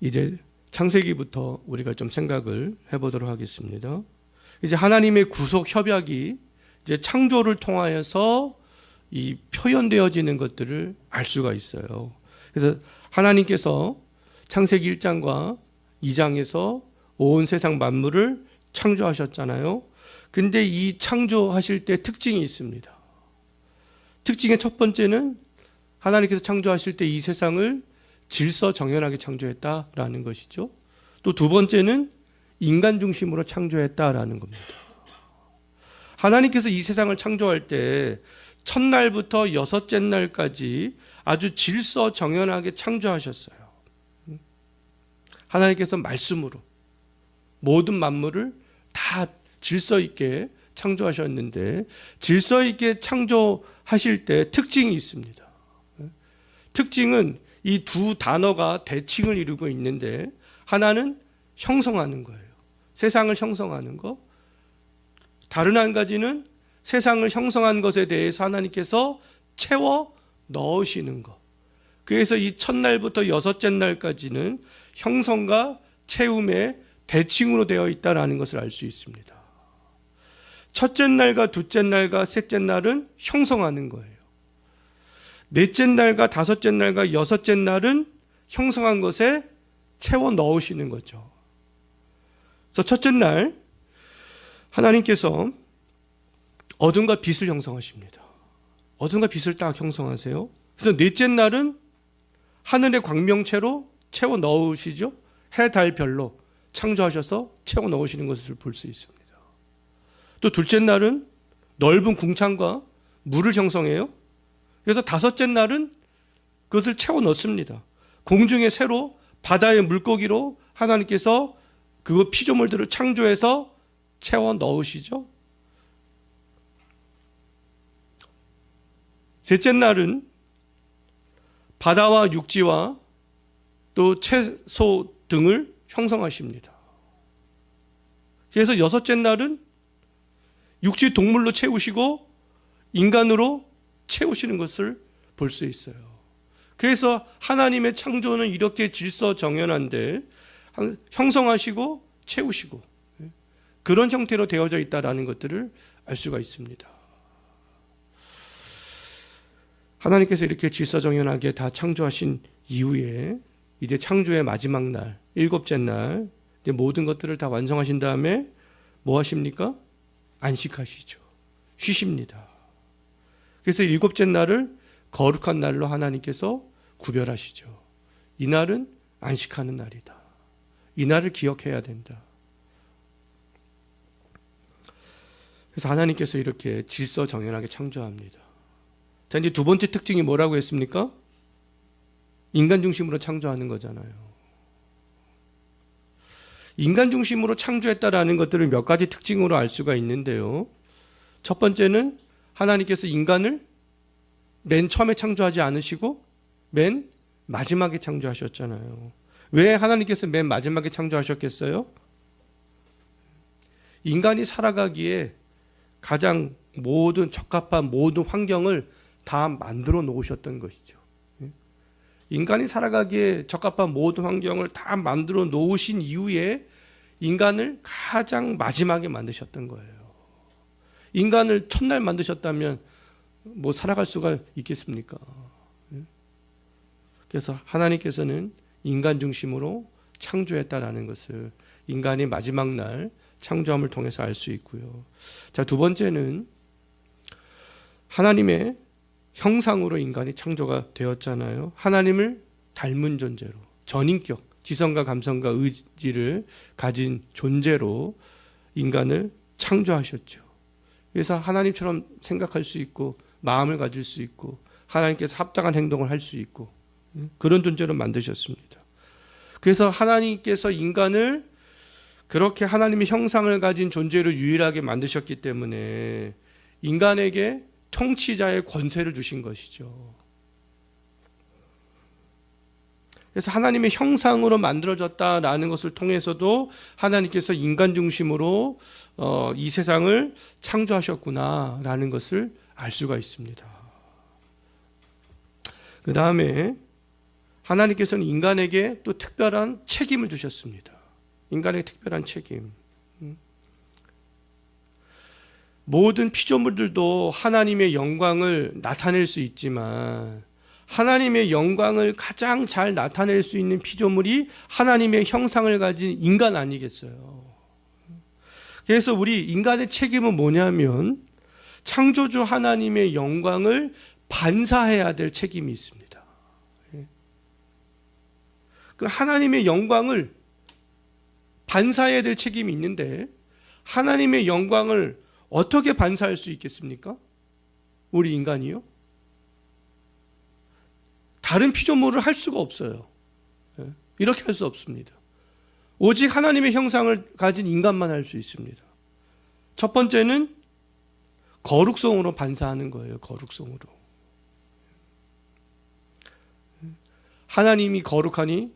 이제 창세기부터 우리가 좀 생각을 해보도록 하겠습니다. 이제 하나님의 구속 협약이 이제 창조를 통하여서 이 표현되어지는 것들을 알 수가 있어요. 그래서 하나님께서 창세기 1장과 2장에서 온 세상 만물을 창조하셨잖아요. 근데 이 창조하실 때 특징이 있습니다. 특징의 첫 번째는 하나님께서 창조하실 때 이 세상을 질서정연하게 창조했다라는 것이죠. 또 두 번째는 인간 중심으로 창조했다라는 겁니다. 하나님께서 이 세상을 창조할 때 첫날부터 여섯째 날까지 아주 질서정연하게 창조하셨어요. 하나님께서 말씀으로 모든 만물을 다 질서 있게 창조하셨는데, 질서 있게 창조하실 때 특징이 있습니다. 특징은 이 두 단어가 대칭을 이루고 있는데, 하나는 형성하는 거예요. 세상을 형성하는 거. 다른 한 가지는 세상을 형성한 것에 대해서 하나님께서 채워 넣으시는 것. 그래서 이 첫날부터 여섯째 날까지는 형성과 채움의 대칭으로 되어 있다는 것을 알 수 있습니다. 첫째 날과 둘째 날과 셋째 날은 형성하는 거예요. 넷째 날과 다섯째 날과 여섯째 날은 형성한 것에 채워 넣으시는 거죠. 그래서 첫째 날 하나님께서 어둠과 빛을 형성하십니다. 어둠과 빛을 딱 형성하세요. 그래서 넷째 날은 하늘의 광명체로 채워 넣으시죠. 해, 달, 별로 창조하셔서 채워 넣으시는 것을 볼 수 있습니다. 또 둘째 날은 넓은 궁창과 물을 형성해요. 그래서 다섯째 날은 그것을 채워 넣습니다. 공중의 새로 바다의 물고기로 하나님께서 그 피조물들을 창조해서 채워 넣으시죠. 셋째 날은 바다와 육지와 또 채소 등을 형성하십니다. 그래서 여섯째 날은 육지 동물로 채우시고 인간으로 채우시는 것을 볼 수 있어요. 그래서 하나님의 창조는 이렇게 질서정연한데 형성하시고 채우시고 그런 형태로 되어져 있다는 것들을 알 수가 있습니다. 하나님께서 이렇게 질서정연하게 다 창조하신 이후에 이제 창조의 마지막 날, 일곱째 날 이제 모든 것들을 다 완성하신 다음에 뭐 하십니까? 안식하시죠. 쉬십니다. 그래서 일곱째 날을 거룩한 날로 하나님께서 구별하시죠. 이 날은 안식하는 날이다. 이 날을 기억해야 된다. 그래서 하나님께서 이렇게 질서정연하게 창조합니다. 자, 이제 두 번째 특징이 뭐라고 했습니까? 인간 중심으로 창조하는 거잖아요. 인간 중심으로 창조했다라는 것들을 몇 가지 특징으로 알 수가 있는데요. 첫 번째는 하나님께서 인간을 맨 처음에 창조하지 않으시고 맨 마지막에 창조하셨잖아요. 왜 하나님께서 맨 마지막에 창조하셨겠어요? 인간이 살아가기에 가장 모든 적합한 모든 환경을 다 만들어 놓으셨던 것이죠. 인간이 살아가기에 적합한 모든 환경을 다 만들어 놓으신 이후에 인간을 가장 마지막에 만드셨던 거예요. 인간을 첫날 만드셨다면 뭐 살아갈 수가 있겠습니까? 그래서 하나님께서는 인간 중심으로 창조했다라는 것을 인간이 마지막 날 창조함을 통해서 알 수 있고요. 자, 두 번째는 하나님의 형상으로 인간이 창조가 되었잖아요. 하나님을 닮은 존재로, 전인격, 지성과 감성과 의지를 가진 존재로 인간을 창조하셨죠. 그래서 하나님처럼 생각할 수 있고 마음을 가질 수 있고 하나님께서 합당한 행동을 할 수 있고 그런 존재로 만드셨습니다. 그래서 하나님께서 인간을 그렇게 하나님의 형상을 가진 존재로 유일하게 만드셨기 때문에 인간에게 통치자의 권세를 주신 것이죠. 그래서 하나님의 형상으로 만들어졌다라는 것을 통해서도 하나님께서 인간 중심으로 이 세상을 창조하셨구나라는 것을 알 수가 있습니다. 그 다음에 하나님께서는 인간에게 또 특별한 책임을 주셨습니다. 인간에게 특별한 책임. 모든 피조물들도 하나님의 영광을 나타낼 수 있지만 하나님의 영광을 가장 잘 나타낼 수 있는 피조물이 하나님의 형상을 가진 인간 아니겠어요? 그래서 우리 인간의 책임은 뭐냐면 창조주 하나님의 영광을 반사해야 될 책임이 있습니다. 그 하나님의 영광을 반사해야 될 책임이 있는데 하나님의 영광을 어떻게 반사할 수 있겠습니까? 우리 인간이요? 다른 피조물을 할 수가 없어요. 이렇게 할 수 없습니다. 오직 하나님의 형상을 가진 인간만 할 수 있습니다. 첫 번째는 거룩성으로 반사하는 거예요. 거룩성으로. 하나님이 거룩하니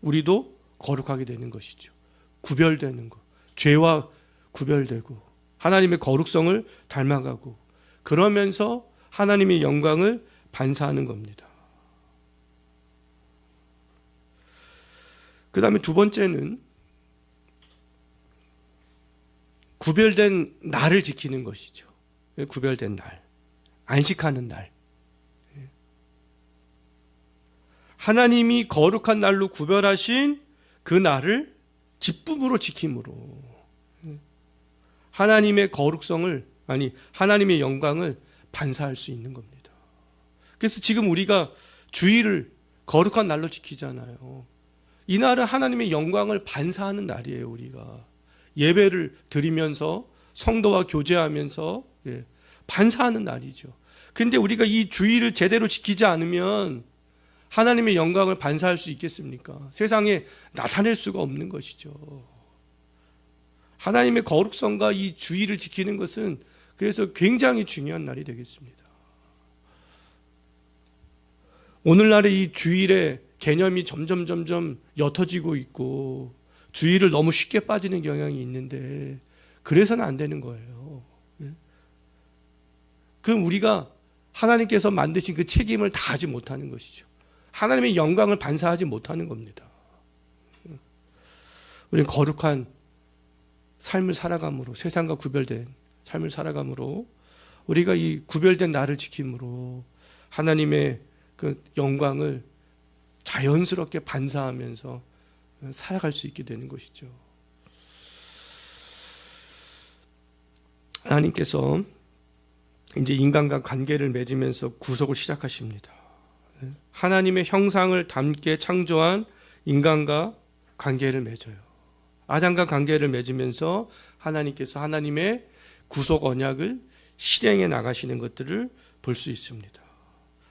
우리도 거룩하게 되는 것이죠. 구별되는 것. 죄와 구별되고 하나님의 거룩성을 닮아가고 그러면서 하나님의 영광을 반사하는 겁니다. 그 다음에 두 번째는 구별된 날을 지키는 것이죠. 구별된 날, 안식하는 날. 하나님이 거룩한 날로 구별하신 그 날을 기쁨으로 지킴으로 하나님의 거룩성을, 하나님의 영광을 반사할 수 있는 겁니다. 그래서 지금 우리가 주일을 거룩한 날로 지키잖아요. 이 날은 하나님의 영광을 반사하는 날이에요. 우리가 예배를 드리면서 성도와 교제하면서 반사하는 날이죠. 근데 우리가 이 주일을 제대로 지키지 않으면 하나님의 영광을 반사할 수 있겠습니까? 세상에 나타낼 수가 없는 것이죠. 하나님의 거룩성과 이 주일을 지키는 것은 그래서 굉장히 중요한 날이 되겠습니다. 오늘날의 이 주일의 개념이 점점 옅어지고 있고 주일을 너무 쉽게 빠지는 경향이 있는데 그래서는 안 되는 거예요. 그럼 우리가 하나님께서 만드신 그 책임을 다하지 못하는 것이죠. 하나님의 영광을 반사하지 못하는 겁니다. 우리는 거룩한 삶을 살아감으로, 세상과 구별된 삶을 살아감으로 우리가 이 구별된 나를 지킴으로 하나님의 그 영광을 자연스럽게 반사하면서 살아갈 수 있게 되는 것이죠. 하나님께서 이제 인간과 관계를 맺으면서 구속을 시작하십니다. 하나님의 형상을 담게 창조한 인간과 관계를 맺어요. 아담과 관계를 맺으면서 하나님께서 하나님의 구속 언약을 실행해 나가시는 것들을 볼 수 있습니다.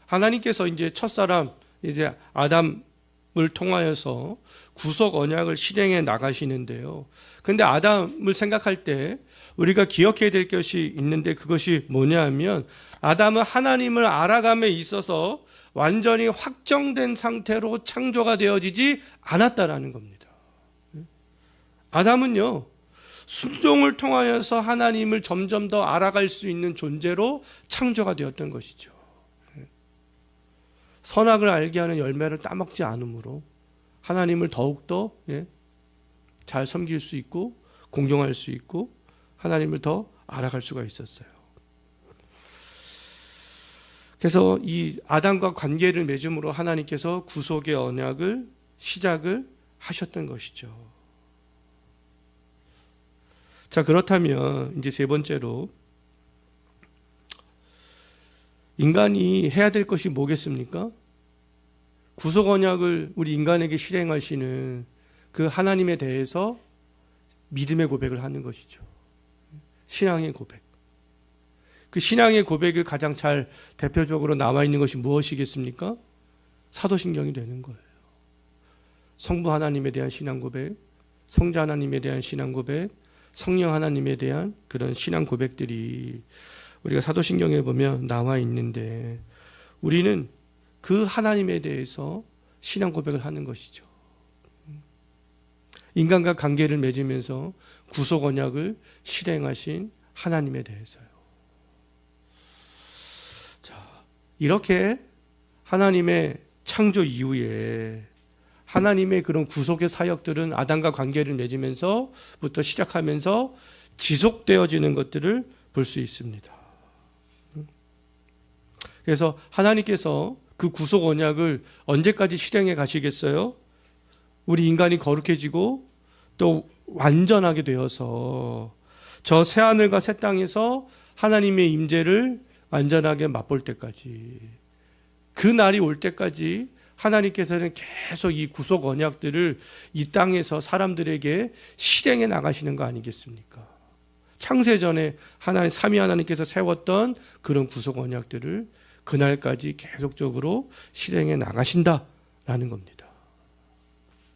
하나님께서 이제 첫사람 이제 아담을 통하여서 구속 언약을 실행해 나가시는데요. 근데 아담을 생각할 때 우리가 기억해야 될 것이 있는데 그것이 뭐냐 하면 아담은 하나님을 알아감에 있어서 완전히 확정된 상태로 창조가 되어지지 않았다라는 겁니다. 아담은요, 순종을 통하여서 하나님을 점점 더 알아갈 수 있는 존재로 창조가 되었던 것이죠. 선악을 알게 하는 열매를 따먹지 않으므로 하나님을 더욱더 잘 섬길 수 있고 공경할 수 있고 하나님을 더 알아갈 수가 있었어요. 그래서 이 아담과 관계를 맺음으로 하나님께서 구속의 언약을 시작을 하셨던 것이죠. 자, 그렇다면 이제 세 번째로 인간이 해야 될 것이 뭐겠습니까? 구속 언약을 우리 인간에게 실행하시는 그 하나님에 대해서 믿음의 고백을 하는 것이죠. 신앙의 고백. 그 신앙의 고백이 가장 잘 대표적으로 나와 있는 것이 무엇이겠습니까? 사도신경이 되는 거예요. 성부 하나님에 대한 신앙 고백, 성자 하나님에 대한 신앙 고백, 성령 하나님에 대한 그런 신앙 고백들이 우리가 사도신경에 보면 나와 있는데 우리는 그 하나님에 대해서 신앙 고백을 하는 것이죠. 인간과 관계를 맺으면서 구속 언약을 실행하신 하나님에 대해서요. 자, 이렇게 하나님의 창조 이후에 하나님의 그런 구속의 사역들은 아담과 관계를 맺으면서부터 시작하면서 지속되어지는 것들을 볼 수 있습니다. 그래서 하나님께서 그 구속 언약을 언제까지 실행해 가시겠어요? 우리 인간이 거룩해지고 또 완전하게 되어서 저 새하늘과 새 땅에서 하나님의 임재를 완전하게 맛볼 때까지, 그 날이 올 때까지 하나님께서는 계속 이 구속 언약들을 이 땅에서 사람들에게 실행해 나가시는 거 아니겠습니까? 창세전에 하나님 삼위 하나님께서 세웠던 그런 구속 언약들을 그날까지 계속적으로 실행해 나가신다라는 겁니다.